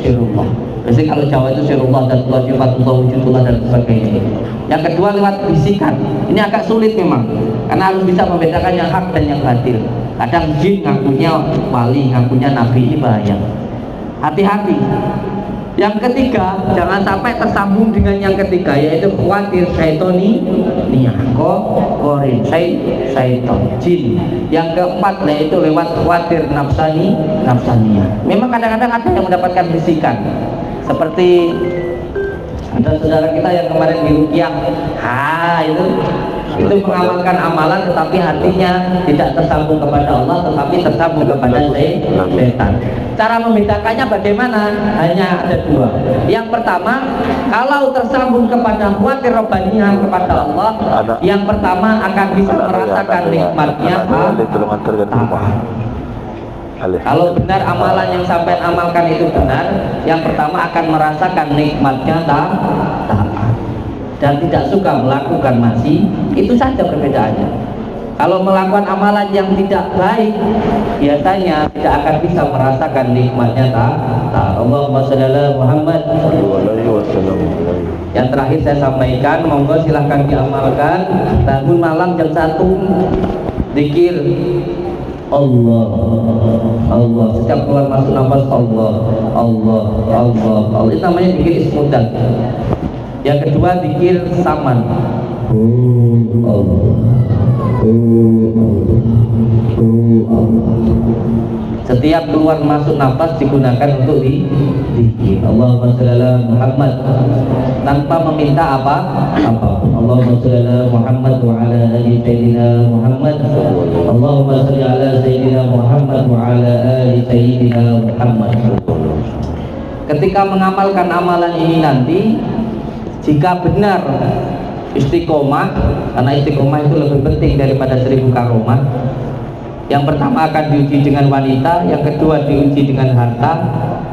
sirullah. Biasanya kalau Jawa itu sirullah dan Allah, sifatullah, wujudullah dan sebagainya. Yang kedua lewat bisikan. Ini agak sulit memang, karena harus bisa membedakan yang hak dan yang batil. Kadang jin ngakunya wali, ngakunya nabi, ini bahaya. Hati-hati. Yang ketiga, jangan sampai tersambung dengan yang ketiga, yaitu khawatir syaitoni niyah, korin syaiton, jin. Yang keempat yaitu lewat khawatir nafsaniyah. Memang kadang-kadang ada yang mendapatkan bisikan, seperti ada saudara kita yang kemarin di Ruqyah, itu mengamalkan amalan tetapi hatinya tidak tersambung kepada Allah, tetapi tersambung kepada setan. Cara membedakannya bagaimana? Hanya ada dua. Yang pertama, kalau tersambung kepada khawatir robbaniyah kepada Allah, yang pertama akan bisa merasakan nikmatnya. Kalau benar amalan yang sampai amalkan itu benar, yang pertama akan merasakan nikmatnya taat. dan tidak suka melakukan maksiat, itu saja perbedaannya. Kalau melakukan amalan yang tidak baik, biasanya tidak akan bisa merasakan nikmatnya taat. Allahumma sholli ala Muhammad. Yang terakhir saya sampaikan, monggo silahkan diamalkan. Bangun malam jam 1, zikir Allah, Allah. Setiap keluar masuk nafas Allah, Allah, Allah, Allah. Itu namanya zikir ismudan. Yang kedua zikir saman. Allah. Setiap keluar masuk nafas digunakan untuk zikir. Allahumma sholli ala Muhammad, tanpa meminta apa? Allahumma sholli ala Muhammad wa ala ali sayyidina Muhammad. Allahumma sholli ala sayyidina Muhammad wa ala ali sayyidina Muhammad. Ketika mengamalkan amalan ini nanti, jika benar istiqomah, karena istiqomah itu lebih penting daripada 1000 karomah. Yang pertama akan diuji dengan wanita, yang kedua diuji dengan harta,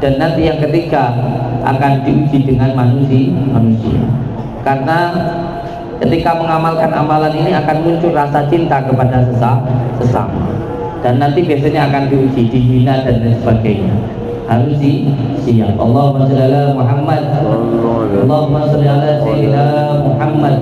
dan nanti yang ketiga akan diuji dengan manusia. Karena ketika mengamalkan amalan ini akan muncul rasa cinta kepada sesama, dan nanti biasanya akan diuji, dihina dan lain sebagainya. Harus siap. Allahumma sholli ala Muhammad. Allahumma sholli ala sayyidina Muhammad.